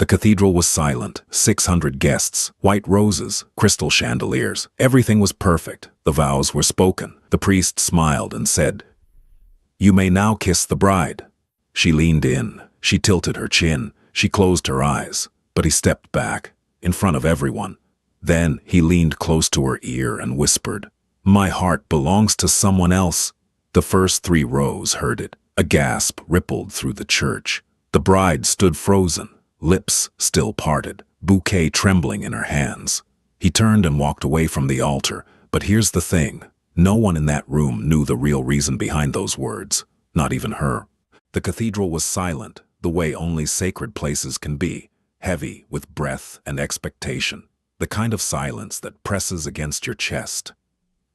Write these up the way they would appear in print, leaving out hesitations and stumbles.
The cathedral was silent, 600 guests, white roses, crystal chandeliers. Everything was perfect. The vows were spoken. The priest smiled and said, "You may now kiss the bride." She leaned in. She tilted her chin. She closed her eyes. But he stepped back, in front of everyone. Then he leaned close to her ear and whispered, "My heart belongs to someone else." The first 3 rows heard it. A gasp rippled through the church. The bride stood frozen, lips still parted, bouquet trembling in her hands. He turned and walked away from the altar, but here's the thing. No one in that room knew the real reason behind those words, not even her. The cathedral was silent, the way only sacred places can be, heavy with breath and expectation, the kind of silence that presses against your chest.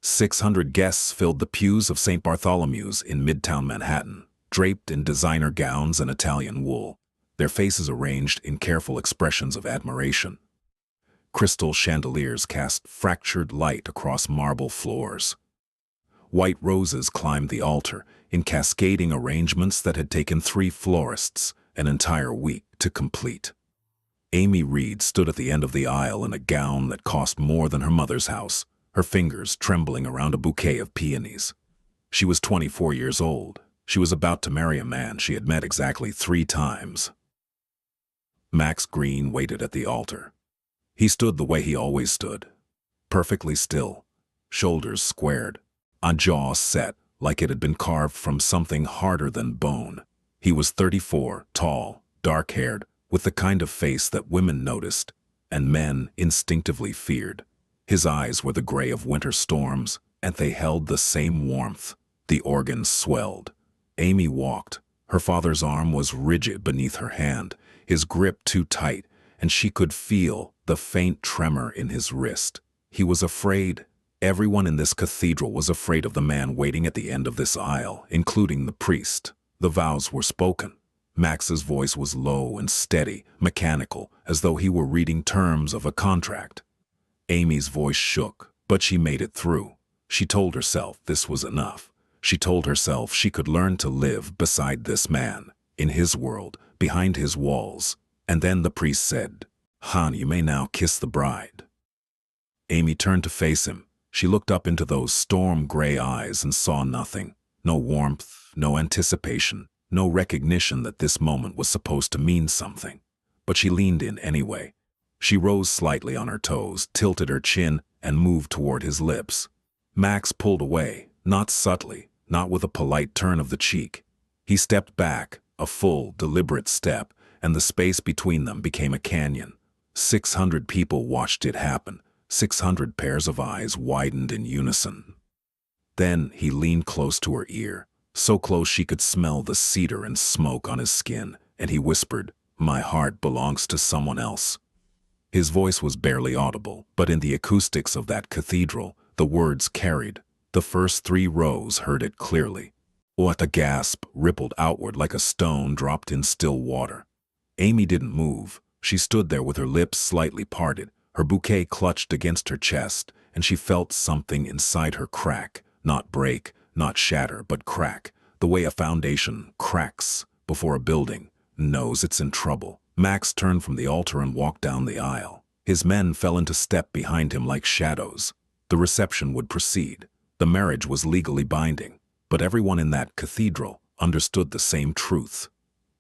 600 guests filled the pews of St. Bartholomew's in Midtown Manhattan, draped in designer gowns and Italian wool, their faces arranged in careful expressions of admiration. Crystal chandeliers cast fractured light across marble floors. White roses climbed the altar in cascading arrangements that had taken 3 florists an entire week to complete. Amy Reed stood at the end of the aisle in a gown that cost more than her mother's house, her fingers trembling around a bouquet of peonies. She was 24 years old. She was about to marry a man she had met exactly 3 times. Max Green waited at the altar. He stood the way he always stood, perfectly still, shoulders squared, a jaw set like it had been carved from something harder than bone. He was 34, tall, dark-haired, with the kind of face that women noticed and men instinctively feared. His eyes were the gray of winter storms, and they held the same warmth. The organ swelled. Amy walked. Her father's arm was rigid beneath her hand, his grip too tight, and she could feel the faint tremor in his wrist. He was afraid. Everyone in this cathedral was afraid of the man waiting at the end of this aisle, including the priest. The vows were spoken. Max's voice was low and steady, mechanical, as though he were reading terms of a contract. Amy's voice shook, but she made it through. She told herself this was enough. She told herself she could learn to live beside this man, in his world, behind his walls. And then the priest said, "Han, you may now kiss the bride." Amy turned to face him. She looked up into those storm-gray eyes and saw nothing. No warmth, no anticipation, no recognition that this moment was supposed to mean something. But she leaned in anyway. She rose slightly on her toes, tilted her chin, and moved toward his lips. Max pulled away, not subtly, not with a polite turn of the cheek. He stepped back, a full, deliberate step, and the space between them became a canyon. 600 people watched it happen. 600 pairs of eyes widened in unison. Then he leaned close to her ear, so close she could smell the cedar and smoke on his skin, and he whispered, "My heart belongs to someone else." His voice was barely audible, but in the acoustics of that cathedral, the words carried. The first 3 rows heard it clearly. What a gasp rippled outward like a stone dropped in still water. Amy didn't move. She stood there with her lips slightly parted, her bouquet clutched against her chest, and she felt something inside her crack, not break, not shatter, but crack, the way a foundation cracks before a building knows it's in trouble. Max turned from the altar and walked down the aisle. His men fell into step behind him like shadows. The reception would proceed. The marriage was legally binding, but everyone in that cathedral understood the same truth.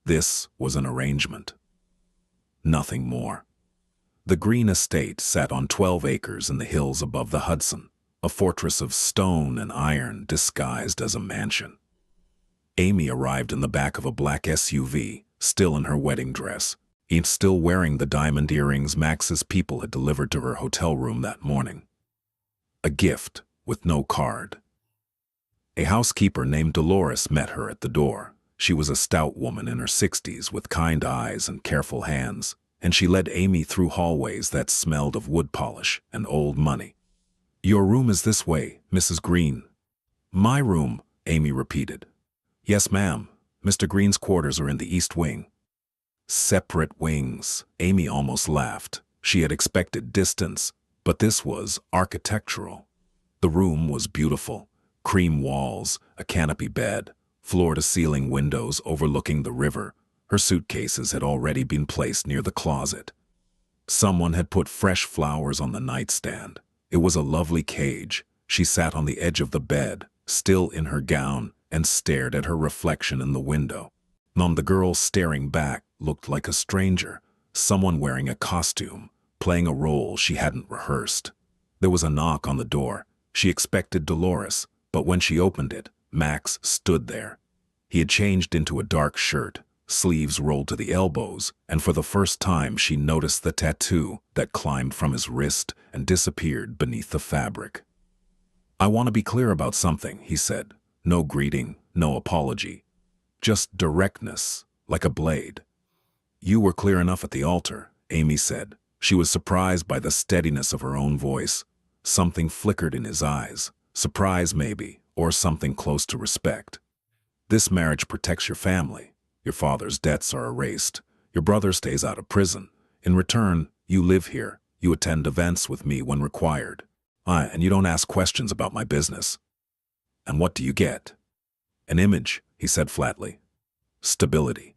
This was an arrangement. Nothing more. The Green estate sat on 12 acres in the hills above the Hudson, a fortress of stone and iron disguised as a mansion. Amy arrived in the back of a black SUV, still in her wedding dress, still wearing the diamond earrings Max's people had delivered to her hotel room that morning. A gift with no card. A housekeeper named Dolores met her at the door. She was a stout woman in her 60s with kind eyes and careful hands, and she led Amy through hallways that smelled of wood polish and old money. "Your room is this way, Mrs. Green." "My room," Amy repeated. "Yes, ma'am. Mr. Green's quarters are in the east wing." Separate wings. Amy almost laughed. She had expected distance, but this was architectural. The room was beautiful. Cream walls, a canopy bed, floor-to-ceiling windows overlooking the river, Her suitcases had already been placed near the closet. Someone had put fresh flowers on the nightstand. It was a lovely cage. She sat on the edge of the bed, still in her gown, and stared at her reflection in the window. The girl staring back looked like a stranger, someone wearing a costume, playing a role she hadn't rehearsed. There was a knock on the door. She expected Dolores, but when she opened it, Max stood there. He had changed into a dark shirt, sleeves rolled to the elbows, and for the first time she noticed the tattoo that climbed from his wrist and disappeared beneath the fabric. "I want to be clear about something," he said. No greeting, no apology. Just directness, like a blade. "You were clear enough at the altar," Amy said. She was surprised by the steadiness of her own voice. Something flickered in his eyes. Surprise, maybe, or something close to respect. "This marriage protects your family. Your father's debts are erased. Your brother stays out of prison. In return, you live here. You attend events with me when required. And you don't ask questions about my business. And what do you get?" "An image," he said flatly. "Stability.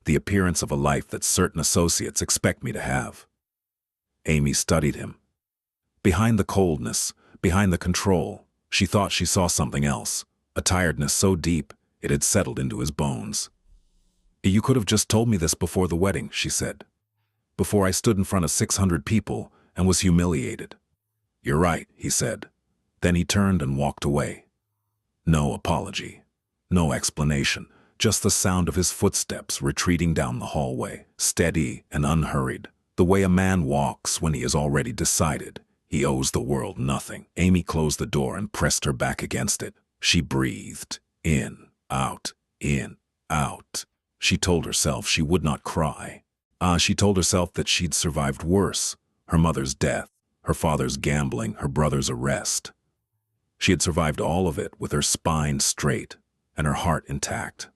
The appearance of a life that certain associates expect me to have." Amy studied him. Behind the coldness, behind the control, she thought she saw something else, a tiredness so deep it had settled into his bones. "You could have just told me this before the wedding," she said. "Before I stood in front of 600 people and was humiliated." "You're right," he said. Then he turned and walked away. No apology, no explanation, just the sound of his footsteps retreating down the hallway, steady and unhurried, the way a man walks when he has already decided he owes the world nothing. Amy closed the door and pressed her back against it. She breathed, in, out, in, out. She told herself she would not cry. She told herself that she'd survived worse, her mother's death, her father's gambling, her brother's arrest. She had survived all of it with her spine straight and her heart intact.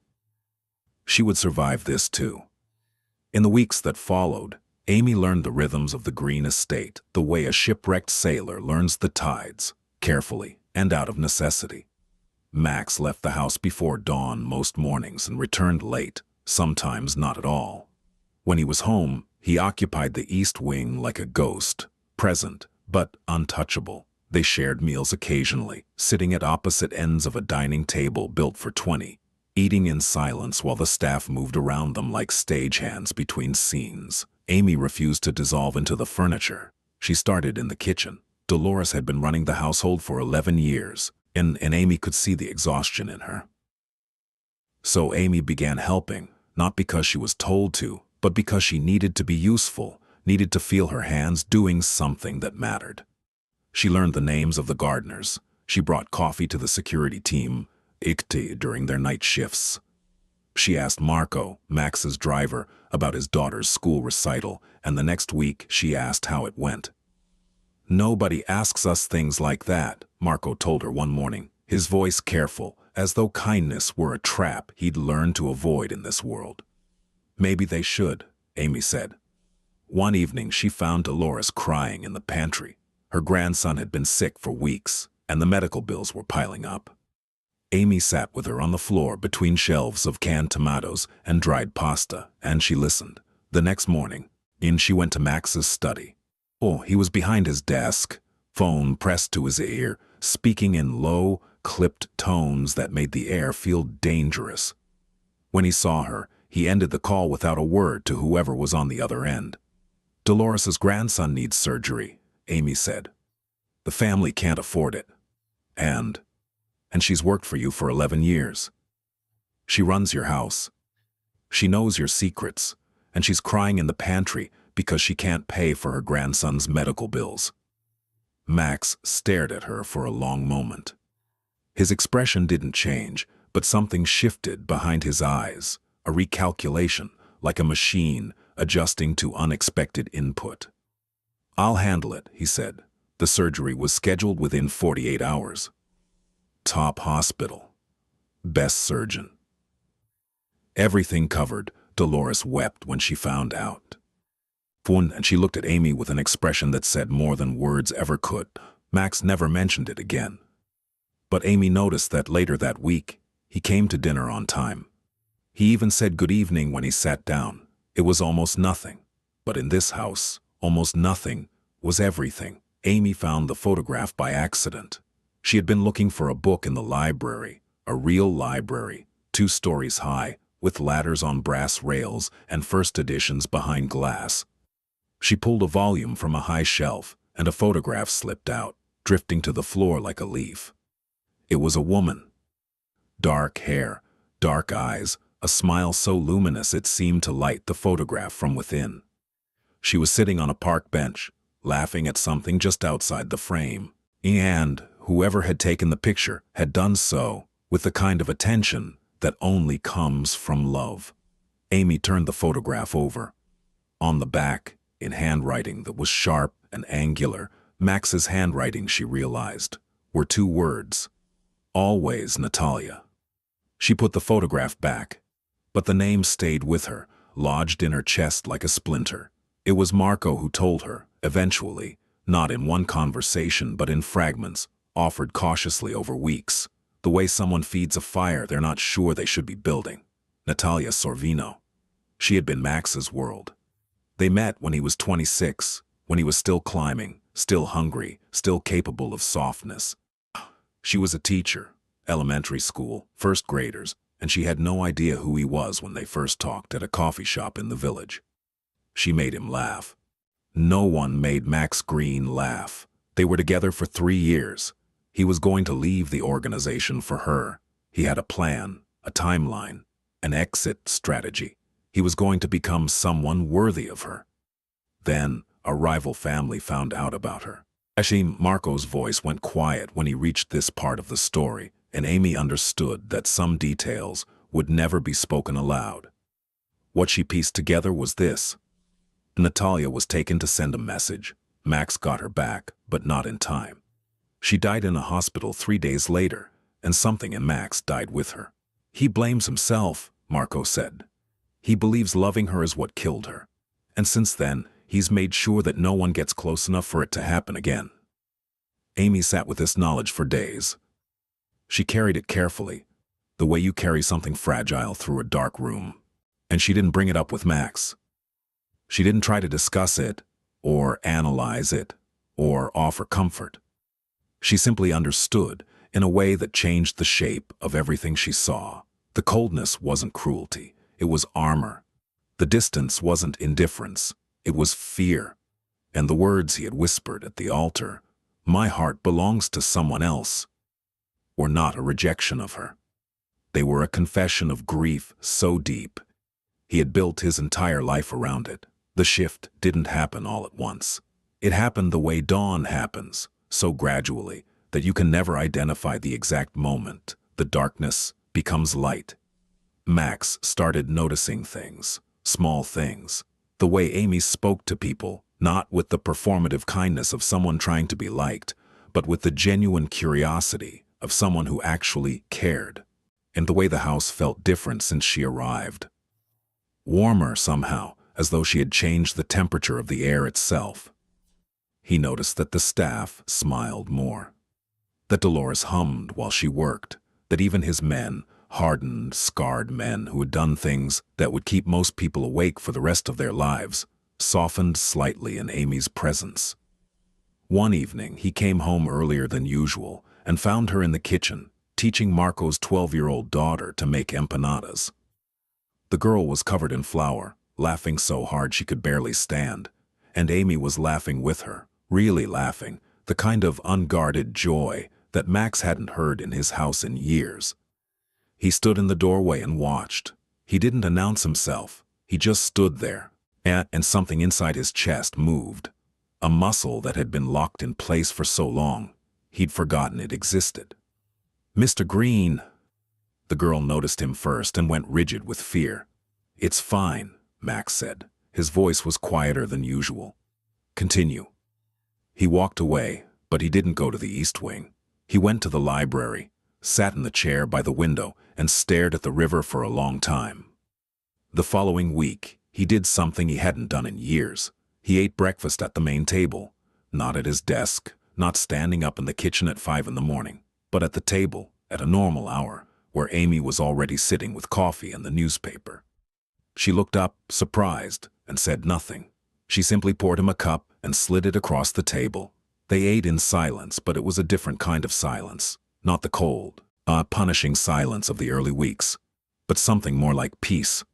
She would survive this too. In the weeks that followed, Amy learned the rhythms of the green estate, the way a shipwrecked sailor learns the tides, carefully and out of necessity. Max left the house before dawn most mornings and returned late, sometimes not at all. When he was home, he occupied the east wing like a ghost, present but untouchable. They shared meals occasionally, sitting at opposite ends of a dining table built for 20, eating in silence while the staff moved around them like stagehands between scenes. Amy refused to dissolve into the furniture. She started in the kitchen. Dolores had been running the household for 11 years, and Amy could see the exhaustion in her. So Amy began helping, not because she was told to, but because she needed to be useful, needed to feel her hands doing something that mattered. She learned the names of the gardeners. She brought coffee to the security team, during their night shifts. She asked Marco, Max's driver, about his daughter's school recital, and the next week she asked how it went. "Nobody asks us things like that," Marco told her one morning, his voice careful, as though kindness were a trap he'd learned to avoid in this world. "Maybe they should," Amy said. One evening she found Dolores crying in the pantry. Her grandson had been sick for weeks, and the medical bills were piling up. Amy sat with her on the floor between shelves of canned tomatoes and dried pasta, and she listened. The next morning, in she went to Max's study. He was behind his desk, phone pressed to his ear, speaking in low, clipped tones that made the air feel dangerous. When he saw her, he ended the call without a word to whoever was on the other end. "Dolores's grandson needs surgery," Amy said. "The family can't afford it. And she's worked for you for 11 years. She runs your house. She knows your secrets, and she's crying in the pantry because she can't pay for her grandson's medical bills." Max stared at her for a long moment. His expression didn't change, but something shifted behind his eyes, a recalculation, like a machine adjusting to unexpected input. "I'll handle it," he said. The surgery was scheduled within 48 hours. Top hospital. Best surgeon. Everything covered. Dolores wept when she found out. And she looked at Amy with an expression that said more than words ever could. Max never mentioned it again. But Amy noticed that later that week, he came to dinner on time. He even said good evening when he sat down. It was almost nothing. But in this house, almost nothing was everything. Amy found the photograph by accident. She had been looking for a book in the library, a real library, 2 stories high, with ladders on brass rails and first editions behind glass. She pulled a volume from a high shelf, and a photograph slipped out, drifting to the floor like a leaf. It was a woman. Dark hair, dark eyes, a smile so luminous it seemed to light the photograph from within. She was sitting on a park bench, laughing at something just outside the frame. And whoever had taken the picture had done so with the kind of attention that only comes from love. Amy turned the photograph over. On the back, in handwriting that was sharp and angular, Max's handwriting, she realized, were 2 words. Always Natalia. She put the photograph back, but the name stayed with her, lodged in her chest like a splinter. It was Marco who told her, eventually, not in one conversation but in fragments, offered cautiously over weeks, the way someone feeds a fire they're not sure they should be building. Natalia Sorvino. She had been Max's world. They met when he was 26, when he was still climbing, still hungry, still capable of softness. She was a teacher, elementary school, first graders, and she had no idea who he was when they first talked at a coffee shop in the village. She made him laugh. No one made Max Green laugh. They were together for 3 years. He was going to leave the organization for her. He had a plan, a timeline, an exit strategy. He was going to become someone worthy of her. Then, a rival family found out about her. Marco's voice went quiet when he reached this part of the story, and Amy understood that some details would never be spoken aloud. What she pieced together was this. Natalia was taken to send a message. Max got her back, but not in time. She died in a hospital 3 days later, and something in Max died with her. He blames himself, Marco said. He believes loving her is what killed her. And since then, he's made sure that no one gets close enough for it to happen again. Amy sat with this knowledge for days. She carried it carefully, the way you carry something fragile through a dark room. And she didn't bring it up with Max. She didn't try to discuss it, or analyze it, or offer comfort. She simply understood in a way that changed the shape of everything she saw. The coldness wasn't cruelty, it was armor. The distance wasn't indifference, it was fear. And the words he had whispered at the altar, "My heart belongs to someone else," were not a rejection of her. They were a confession of grief so deep. He had built his entire life around it. The shift didn't happen all at once. It happened the way dawn happens, so gradually that you can never identify the exact moment. The darkness becomes light. Max started noticing things, small things, the way Amy spoke to people, not with the performative kindness of someone trying to be liked, but with the genuine curiosity of someone who actually cared. And the way the house felt different since she arrived. Warmer somehow, as though she had changed the temperature of the air itself. He noticed that the staff smiled more, that Dolores hummed while she worked, that even his men, hardened, scarred men who had done things that would keep most people awake for the rest of their lives, softened slightly in Amy's presence. One evening, he came home earlier than usual and found her in the kitchen, teaching Marco's 12-year-old daughter to make empanadas. The girl was covered in flour, laughing so hard she could barely stand, and Amy was laughing with her, really laughing, the kind of unguarded joy that Max hadn't heard in his house in years. He stood in the doorway and watched. He didn't announce himself, he just stood there, and something inside his chest moved. A muscle that had been locked in place for so long, he'd forgotten it existed. "Mr. Green." The girl noticed him first and went rigid with fear. "It's fine," Max said. His voice was quieter than usual. "Continue." He walked away, but he didn't go to the East Wing. He went to the library, sat in the chair by the window, and stared at the river for a long time. The following week, he did something he hadn't done in years. He ate breakfast at the main table, not at his desk, not standing up in the kitchen at 5 in the morning, but at the table, at a normal hour, where Amy was already sitting with coffee and the newspaper. She looked up, surprised, and said nothing. She simply poured him a cup and slid it across the table. They ate in silence, but it was a different kind of silence. Not the cold, punishing silence of the early weeks, but something more like peace.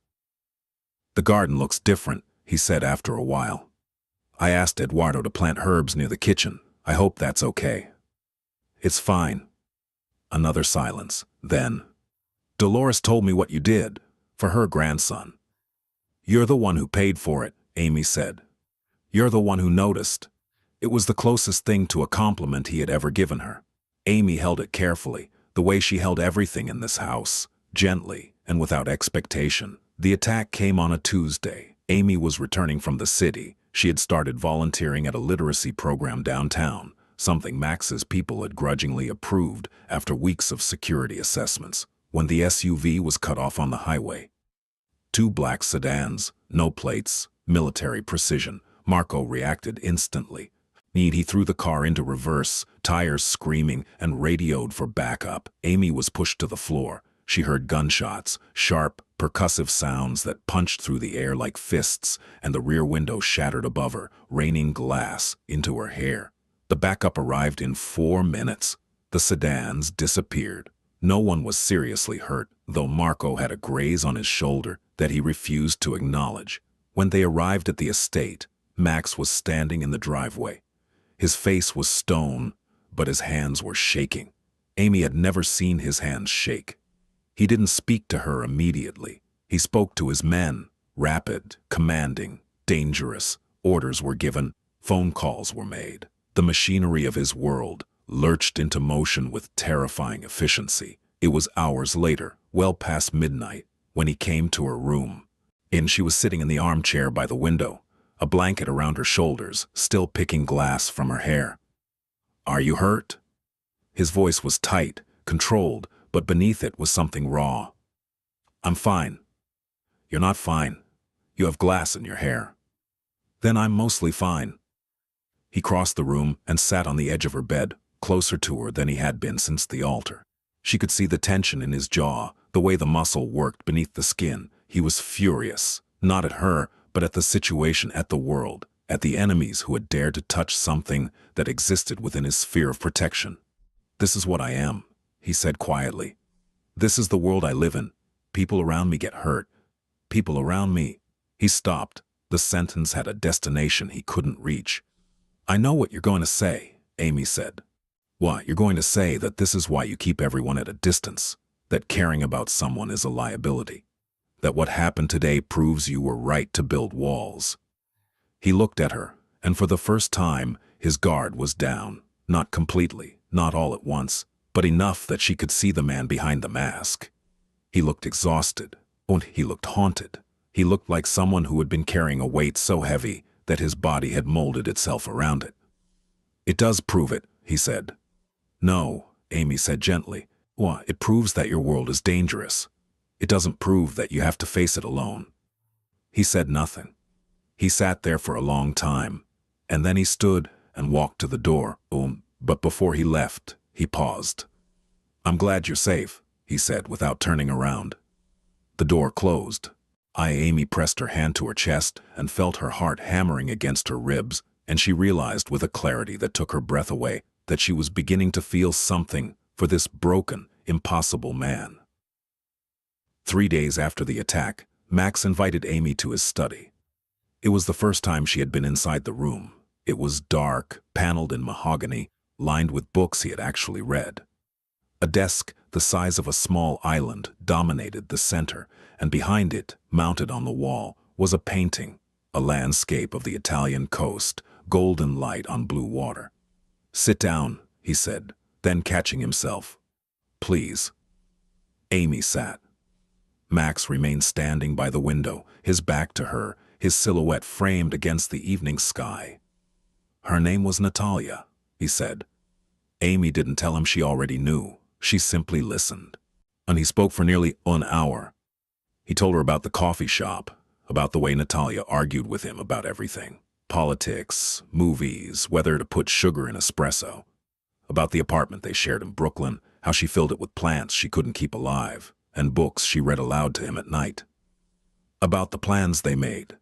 "The garden looks different," he said after a while. "I asked Eduardo to plant herbs near the kitchen. I hope that's okay." "It's fine." Another silence. Then, "Dolores told me what you did for her grandson." "You're the one who paid for it," Amy said. "You're the one who noticed." It was the closest thing to a compliment he had ever given her. Amy held it carefully, the way she held everything in this house, gently and without expectation. The attack came on a Tuesday. Amy was returning from the city. She had started volunteering at a literacy program downtown, something Max's people had grudgingly approved after weeks of security assessments, when the SUV was cut off on the highway. Two black sedans, no plates, military precision. Marco reacted instantly. He threw the car into reverse, tires screaming, and radioed for backup. Amy was pushed to the floor. She heard gunshots, sharp, percussive sounds that punched through the air like fists, and the rear window shattered above her, raining glass into her hair. The backup arrived in 4 minutes. The sedans disappeared. No one was seriously hurt, though Marco had a graze on his shoulder that he refused to acknowledge. When they arrived at the estate, Max was standing in the driveway. His face was stone, but his hands were shaking. Amy had never seen his hands shake. He didn't speak to her immediately. He spoke to his men, rapid, commanding, dangerous. Orders were given, phone calls were made. The machinery of his world lurched into motion with terrifying efficiency. It was hours later, well past midnight, when he came to her room. She was sitting in the armchair by the window, a blanket around her shoulders, still picking glass from her hair. "Are you hurt?" His voice was tight, controlled, but beneath it was something raw. "I'm fine." "You're not fine. You have glass in your hair." "Then I'm mostly fine." He crossed the room and sat on the edge of her bed, closer to her than he had been since the altar. She could see the tension in his jaw, the way the muscle worked beneath the skin. He was furious, not at her, but at the situation, at the world, at the enemies who had dared to touch something that existed within his sphere of protection. "This is what I am," he said quietly. "This is the world I live in. People around me get hurt. People around me." He stopped. The sentence had a destination he couldn't reach. "I know what you're going to say," Amy said. "What, you're going to say that this is why you keep everyone at a distance, that caring about someone is a liability, that what happened today proves you were right to build walls." He looked at her, and for the first time, his guard was down. Not completely, not all at once, but enough that she could see the man behind the mask. He looked exhausted, and he looked haunted. He looked like someone who had been carrying a weight so heavy that his body had molded itself around it. "It does prove it," he said. "No," Amy said gently. "Well, it proves that your world is dangerous. It doesn't prove that you have to face it alone." He said nothing. He sat there for a long time, and then he stood and walked to the door. But before he left, he paused. "I'm glad you're safe," he said without turning around. The door closed. Amy pressed her hand to her chest and felt her heart hammering against her ribs, and she realized with a clarity that took her breath away that she was beginning to feel something for this broken, impossible man. 3 days after the attack, Max invited Amy to his study. It was the first time she had been inside the room. It was dark, paneled in mahogany, lined with books he had actually read. A desk the size of a small island dominated the center, and behind it, mounted on the wall, was a painting, a landscape of the Italian coast, golden light on blue water. "Sit down," he said, then catching himself. "Please." Amy sat. Max remained standing by the window, his back to her, his silhouette framed against the evening sky. "Her name was Natalia," he said. Amy didn't tell him she already knew. She simply listened. And he spoke for nearly an hour. He told her about the coffee shop, about the way Natalia argued with him about everything. Politics, movies, whether to put sugar in espresso. About the apartment they shared in Brooklyn, how she filled it with plants she couldn't keep alive, and books she read aloud to him at night. About the plans they made.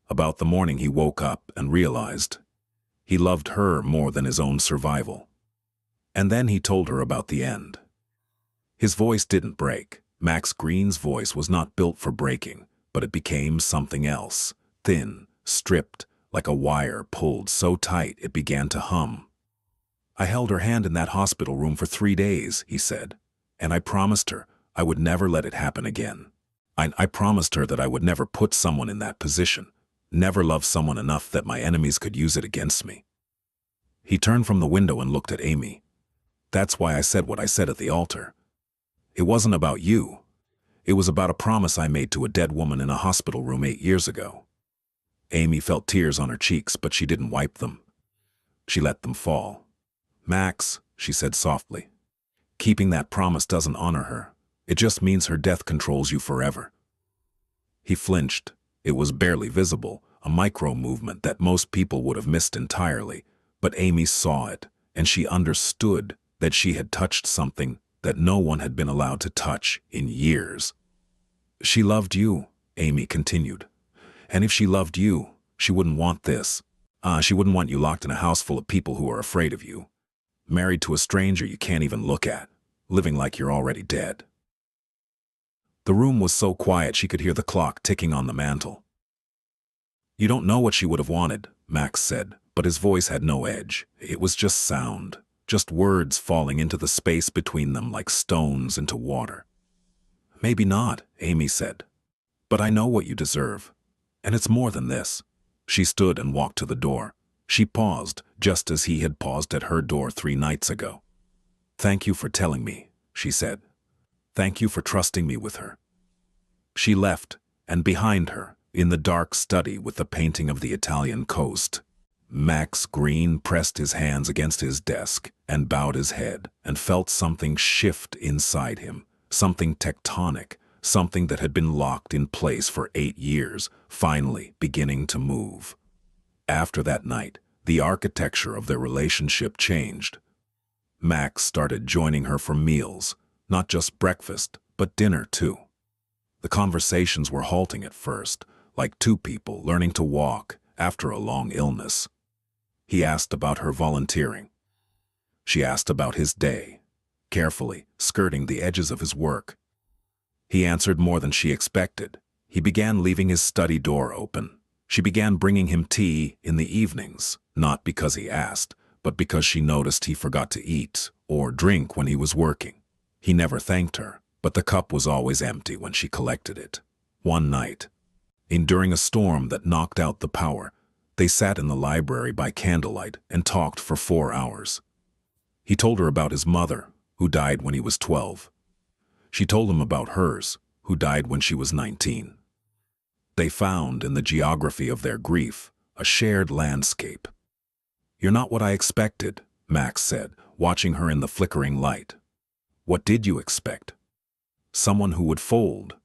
About the morning he woke up and realized he loved her more than his own survival. And then he told her about the end. His voice didn't break. Max Green's voice was not built for breaking, but it became something else, thin, stripped, like a wire pulled so tight it began to hum. I held her hand in that hospital room for 3 days, he said, and I promised her I would never let it happen again. I promised her that I would never put someone in that position, never love someone enough that my enemies could use it against me. He turned from the window and looked at Amy. That's why I said what I said at the altar. It wasn't about you. It was about a promise I made to a dead woman in a hospital room 8 years ago. Amy felt tears on her cheeks, but she didn't wipe them. She let them fall. Max, she said softly, keeping that promise doesn't honor her. It just means her death controls you forever. He flinched. It was barely visible, a micro movement that most people would have missed entirely, but Amy saw it, and she understood that she had touched something that no one had been allowed to touch in years. She loved you, Amy continued. And if she loved you, she wouldn't want this. She wouldn't want you locked in a house full of people who are afraid of you. Married to a stranger you can't even look at, living like you're already dead. The room was so quiet she could hear the clock ticking on the mantel. You don't know what she would have wanted, Max said, but his voice had no edge. It was just sound, just words falling into the space between them like stones into water. Maybe not, Amy said. But I know what you deserve. And it's more than this. She stood and walked to the door. She paused, just as he had paused at her door 3 nights ago. Thank you for telling me, she said. Thank you for trusting me with her. She left, and behind her, in the dark study with the painting of the Italian coast, Max Green pressed his hands against his desk and bowed his head and felt something shift inside him, something tectonic, something that had been locked in place for 8 years, finally beginning to move. After that night, the architecture of their relationship changed. Max started joining her for meals, not just breakfast, but dinner too. The conversations were halting at first, like 2 people learning to walk after a long illness. He asked about her volunteering. She asked about his day, carefully skirting the edges of his work. He answered more than she expected. He began leaving his study door open. She began bringing him tea in the evenings, not because he asked, but because she noticed he forgot to eat or drink when he was working. He never thanked her, but the cup was always empty when she collected it. One night, during a storm that knocked out the power, they sat in the library by candlelight and talked for 4 hours. He told her about his mother, who died when he was 12. She told him about hers, who died when she was 19. They found in the geography of their grief a shared landscape. You're not what I expected, Max said, watching her in the flickering light. What did you expect? Someone who would fold.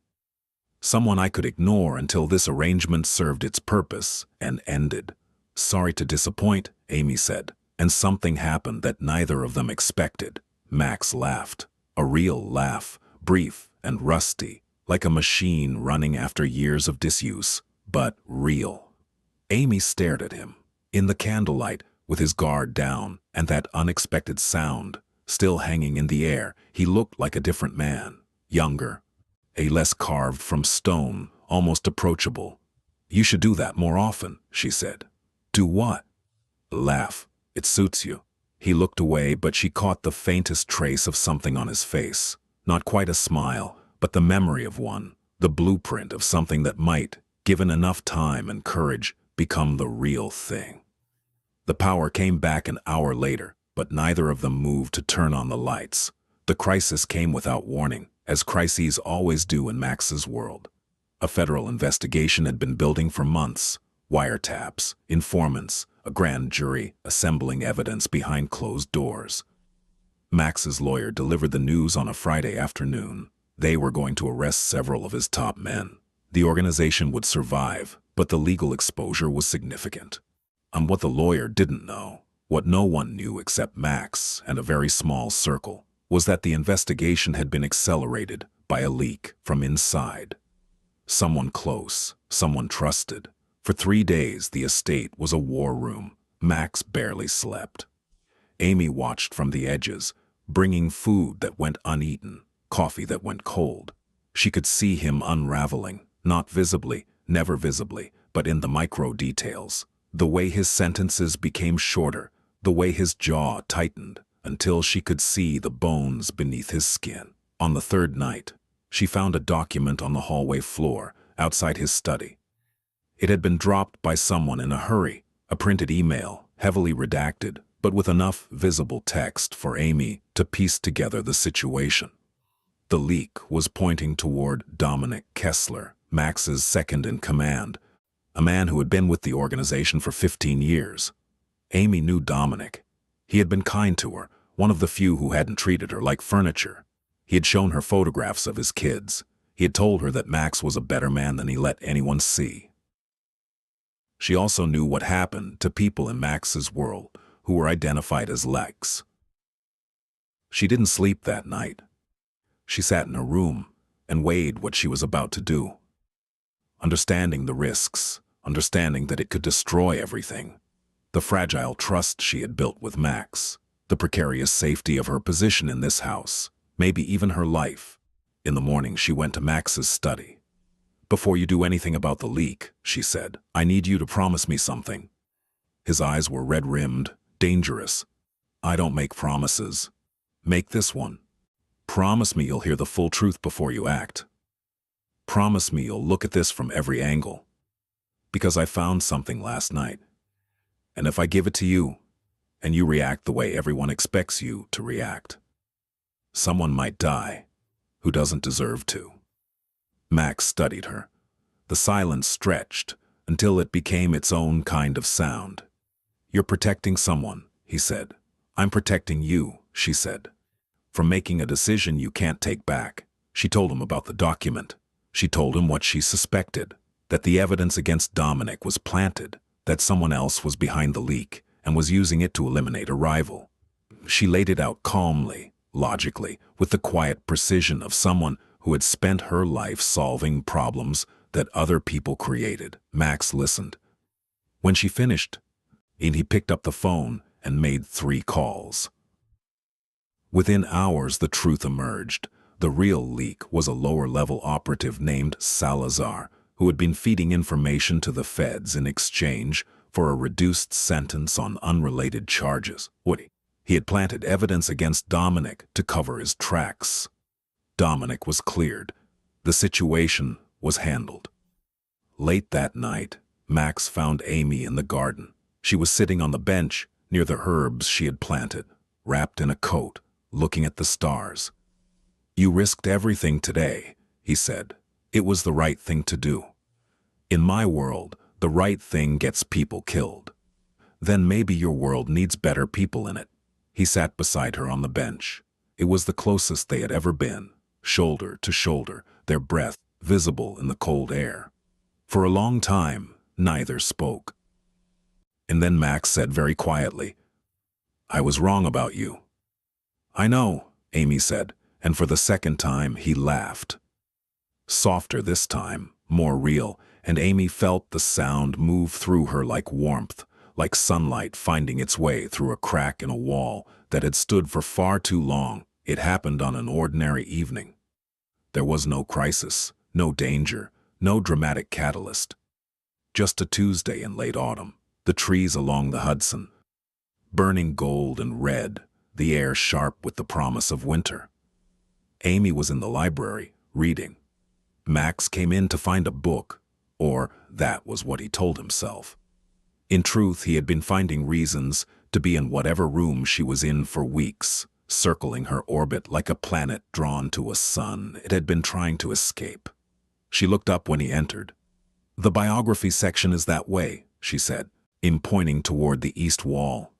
Someone I could ignore until this arrangement served its purpose and ended. Sorry to disappoint, Amy said, and something happened that neither of them expected. Max laughed, a real laugh, brief and rusty, like a machine running after years of disuse, but real. Amy stared at him, in the candlelight, with his guard down, and that unexpected sound still hanging in the air. He looked like a different man, younger, a less carved from stone, almost approachable. You should do that more often, she said. Do what? Laugh. It suits you. He looked away, but she caught the faintest trace of something on his face. Not quite a smile, but the memory of one, the blueprint of something that might, given enough time and courage, become the real thing. The power came back an hour later, but neither of them moved to turn on the lights. The crisis came without warning, as crises always do in Max's world. A federal investigation had been building for months. Wiretaps, informants, a grand jury assembling evidence behind closed doors. Max's lawyer delivered the news on a Friday afternoon. They were going to arrest several of his top men. The organization would survive, but the legal exposure was significant. What the lawyer didn't know, what no one knew except Max and a very small circle, was that the investigation had been accelerated by a leak from inside. Someone close, someone trusted. For 3 days, the estate was a war room. Max barely slept. Amy watched from the edges, bringing food that went uneaten, coffee that went cold. She could see him unraveling, not visibly, never visibly, but in the micro details. The way his sentences became shorter, the way his jaw tightened, until she could see the bones beneath his skin. On the 3rd night, she found a document on the hallway floor, outside his study. It had been dropped by someone in a hurry, a printed email, heavily redacted, but with enough visible text for Amy to piece together the situation. The leak was pointing toward Dominic Kessler, Max's second-in-command, a man who had been with the organization for 15 years. Amy knew Dominic. He had been kind to her, one of the few who hadn't treated her like furniture. He had shown her photographs of his kids. He had told her that Max was a better man than he let anyone see. She also knew what happened to people in Max's world who were identified as Lex. She didn't sleep that night. She sat in her room and weighed what she was about to do. Understanding the risks, understanding that it could destroy everything. The fragile trust she had built with Max, the precarious safety of her position in this house, maybe even her life. In the morning, she went to Max's study. "Before you do anything about the leak," she said, "I need you to promise me something." His eyes were red-rimmed, dangerous. "I don't make promises. Make this one. Promise me you'll hear the full truth before you act. Promise me you'll look at this from every angle. Because I found something last night. And if I give it to you, and you react the way everyone expects you to react, someone might die who doesn't deserve to." Max studied her. The silence stretched until it became its own kind of sound. "You're protecting someone," he said. "I'm protecting you," she said, "from making a decision you can't take back." She told him about the document. She told him what she suspected, that the evidence against Dominic was planted, that someone else was behind the leak and was using it to eliminate a rival. She laid it out calmly, logically, with the quiet precision of someone who had spent her life solving problems that other people created. Max listened. When she finished, he picked up the phone and made 3 calls. Within hours, the truth emerged. The real leak was a lower-level operative named Salazar, who had been feeding information to the feds in exchange for a reduced sentence on unrelated charges. He had planted evidence against Dominic to cover his tracks. Dominic was cleared. The situation was handled. Late that night, Max found Amy in the garden. She was sitting on the bench near the herbs she had planted, wrapped in a coat, looking at the stars. "You risked everything today," he said. "It was the right thing to do. In my world, the right thing gets people killed. Then maybe your world needs better people in it." He sat beside her on the bench. It was the closest they had ever been, shoulder to shoulder, their breath visible in the cold air. For a long time, neither spoke. And then Max said very quietly, "I was wrong about you." "I know," Amy said, and for the second time he laughed. Softer this time, more real, and Amy felt the sound move through her like warmth, like sunlight finding its way through a crack in a wall that had stood for far too long. It happened on an ordinary evening. There was no crisis, no danger, no dramatic catalyst. Just a Tuesday in late autumn, the trees along the Hudson, burning gold and red, the air sharp with the promise of winter. Amy was in the library, reading. Max came in to find a book, or that was what he told himself. In truth, he had been finding reasons to be in whatever room she was in for weeks, circling her orbit like a planet drawn to a sun it had been trying to escape. She looked up when he entered. "The biography section is that way," she said, pointing toward the east wall.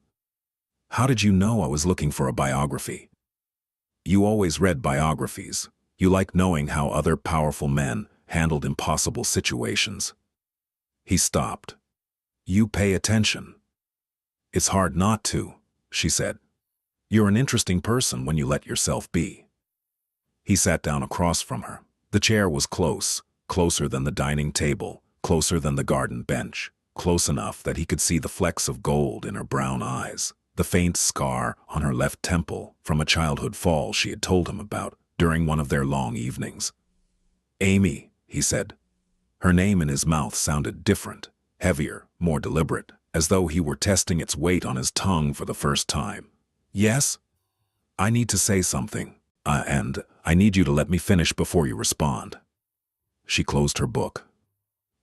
"How did you know I was looking for a biography?" "You always read biographies. You like knowing how other powerful men handled impossible situations." He stopped. "You pay attention." "It's hard not to," she said. You're an interesting person when you let yourself be. He sat down across from her. The chair was close, closer than the dining table, closer than the garden bench, close enough that he could see the flecks of gold in her brown eyes, the faint scar on her left temple from a childhood fall she had told him about during one of their long evenings. Amy, he said. Her name in his mouth sounded different, heavier, more deliberate, as though he were testing its weight on his tongue for the first time. Yes? I need to say something, and I need you to let me finish before you respond. She closed her book.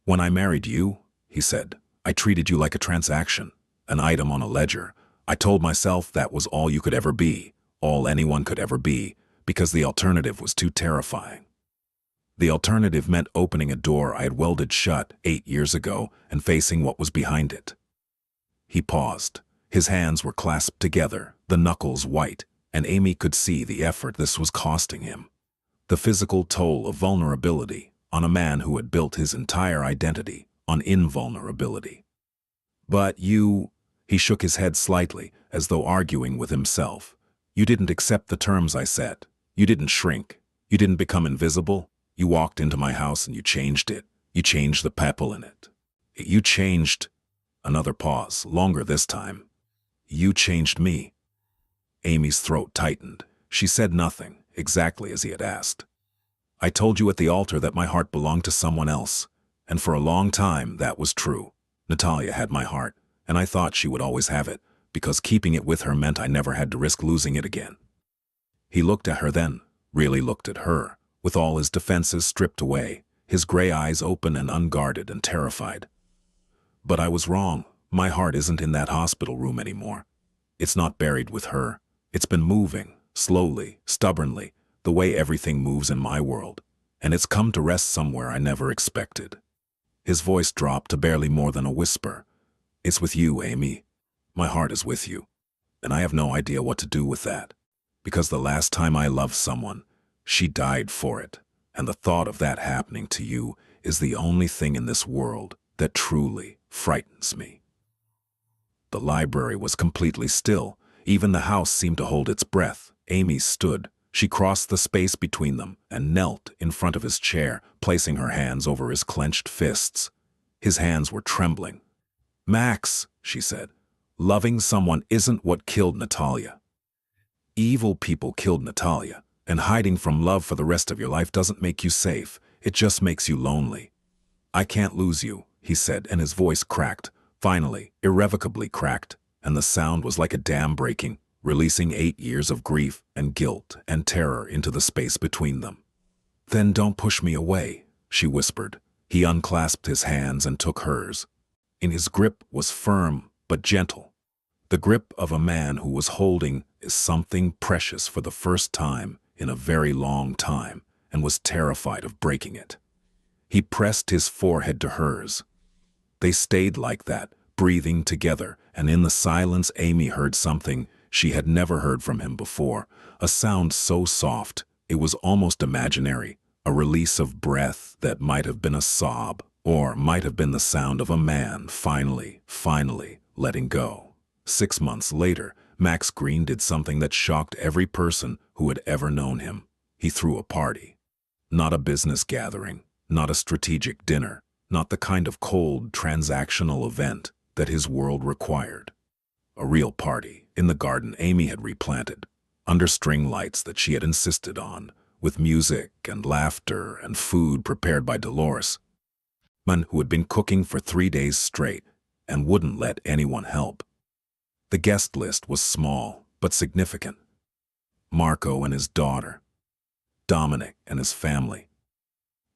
When I married you, he said, I treated you like a transaction, an item on a ledger. I told myself that was all you could ever be, all anyone could ever be, because the alternative was too terrifying. The alternative meant opening a door I had welded shut 8 years ago and facing what was behind it. He paused. His hands were clasped together, the knuckles white, and Amy could see the effort this was costing him. The physical toll of vulnerability on a man who had built his entire identity on invulnerability. But you, he shook his head slightly, as though arguing with himself. You didn't accept the terms I set. You didn't shrink. You didn't become invisible. You walked into my house and you changed it. You changed the people in it. You changed... Another pause, longer this time. You changed me. Amy's throat tightened. She said nothing, exactly as he had asked. I told you at the altar that my heart belonged to someone else, and for a long time that was true. Natalia had my heart, and I thought she would always have it, because keeping it with her meant I never had to risk losing it again. He looked at her then, really looked at her, with all his defenses stripped away, his gray eyes open and unguarded and terrified. But I was wrong. My heart isn't in that hospital room anymore. It's not buried with her. It's been moving, slowly, stubbornly, the way everything moves in my world, and it's come to rest somewhere I never expected. His voice dropped to barely more than a whisper. It's with you, Amy. My heart is with you, and I have no idea what to do with that, because the last time I loved someone, she died for it, and the thought of that happening to you is the only thing in this world that truly frightens me. The library was completely still. Even the house seemed to hold its breath. Amy stood. She crossed the space between them and knelt in front of his chair, placing her hands over his clenched fists. His hands were trembling. Max, she said, loving someone isn't what killed Natalia. Evil people killed Natalia, and hiding from love for the rest of your life doesn't make you safe. It just makes you lonely. I can't lose you, he said, and his voice cracked, finally, irrevocably cracked, and the sound was like a dam breaking, releasing 8 years of grief and guilt and terror into the space between them. Then don't push me away, she whispered. He unclasped his hands and took hers. In his grip was firm but gentle. The grip of a man who was holding something precious for the first time in a very long time and was terrified of breaking it. He pressed his forehead to hers. They stayed like that, breathing together, and in the silence Amy heard something she had never heard from him before, a sound so soft it was almost imaginary, a release of breath that might have been a sob, or might have been the sound of a man finally letting go. 6 months later, Max Green did something that shocked every person who had ever known him. He threw a party. Not a business gathering, not a strategic dinner, not the kind of cold, transactional event that his world required. A real party in the garden Amy had replanted, under string lights that she had insisted on, with music and laughter and food prepared by Dolores, man who had been cooking for 3 days straight and wouldn't let anyone help. The guest list was small but significant. Marco and his daughter, Dominic and his family,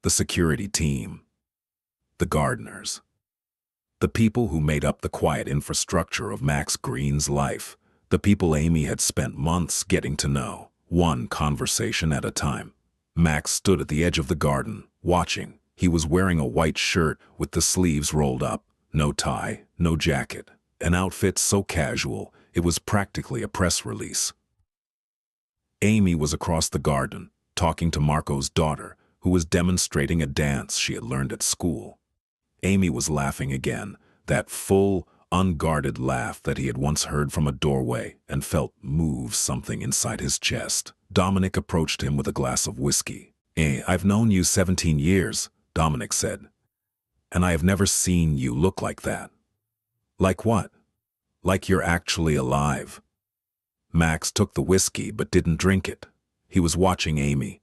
the security team, the gardeners, the people who made up the quiet infrastructure of Max Green's life, the people Amy had spent months getting to know, one conversation at a time. Max stood at the edge of the garden, watching. He was wearing a white shirt with the sleeves rolled up, no tie, no jacket, an outfit so casual it was practically a press release. Amy was across the garden, talking to Marco's daughter, who was demonstrating a dance she had learned at school. Amy was laughing again, that full, unguarded laugh that he had once heard from a doorway and felt move something inside his chest. Dominic approached him with a glass of whiskey. I've known you 17 years, Dominic said, and I have never seen you look like that. Like what? Like you're actually alive. Max took the whiskey but didn't drink it. He was watching Amy.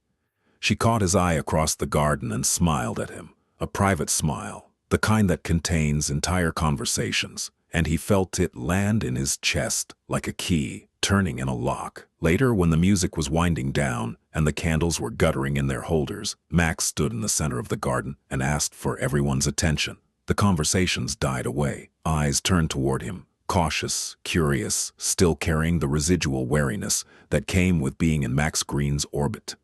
She caught his eye across the garden and smiled at him, a private smile, the kind that contains entire conversations, and he felt it land in his chest like a key, turning in a lock. Later, when the music was winding down and the candles were guttering in their holders, Max stood in the center of the garden and asked for everyone's attention. The conversations died away. Eyes turned toward him, cautious, curious, still carrying the residual wariness that came with being in Max Green's orbit.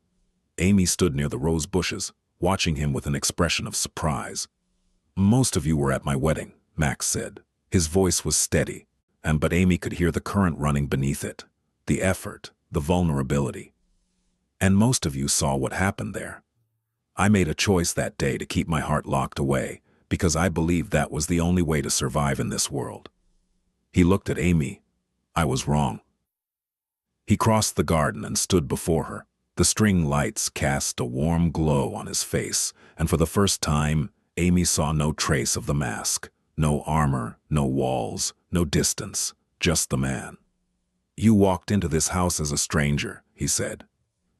Amy stood near the rose bushes, watching him with an expression of surprise. "Most of you were at my wedding," Max said. His voice was steady, but Amy could hear the current running beneath it, the effort, the vulnerability. "And most of you saw what happened there. I made a choice that day to keep my heart locked away, because I believed that was the only way to survive in this world." He looked at Amy. "I was wrong." He crossed the garden and stood before her. The string lights cast a warm glow on his face, and for the first time, Amy saw no trace of the mask, no armor, no walls, no distance, just the man. "You walked into this house as a stranger," he said,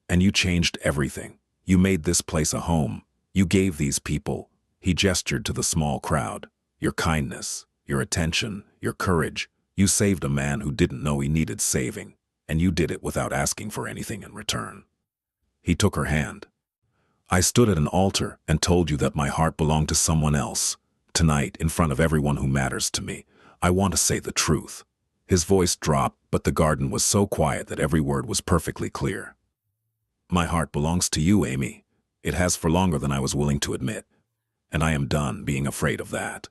"and you changed everything. You made this place a home. You gave these people," he gestured to the small crowd, "your kindness, your attention, your courage. You saved a man who didn't know he needed saving, and you did it without asking for anything in return." He took her hand. "I stood at an altar and told you that my heart belonged to someone else. Tonight, in front of everyone who matters to me, I want to say the truth." His voice dropped, but the garden was so quiet that every word was perfectly clear. "My heart belongs to you, Amy. It has for longer than I was willing to admit. And I am done being afraid of that."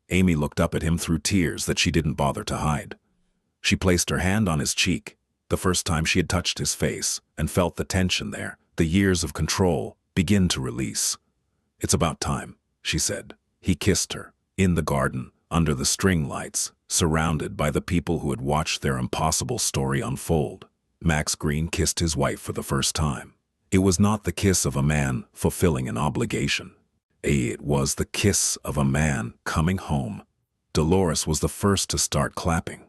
Amy looked up at him through tears that she didn't bother to hide. She placed her hand on his cheek, the first time she had touched his face, and felt the tension there, the years of control, begin to release. "It's about time," she said. He kissed her, in the garden, under the string lights, surrounded by the people who had watched their impossible story unfold. Max Green kissed his wife for the first time. It was not the kiss of a man fulfilling an obligation. It was the kiss of a man coming home. Dolores was the first to start clapping.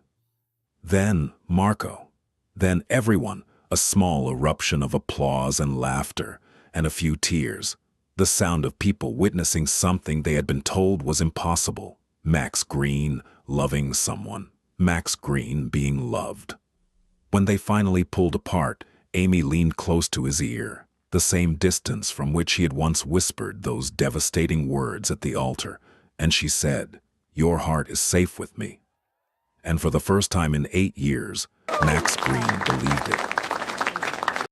Then Marco. Then everyone, a small eruption of applause and laughter, and a few tears. The sound of people witnessing something they had been told was impossible. Max Green loving someone. Max Green being loved. When they finally pulled apart, Amy leaned close to his ear, the same distance from which he had once whispered those devastating words at the altar, and she said, "Your heart is safe with me." And for the first time in 8 years, Max Green believed it.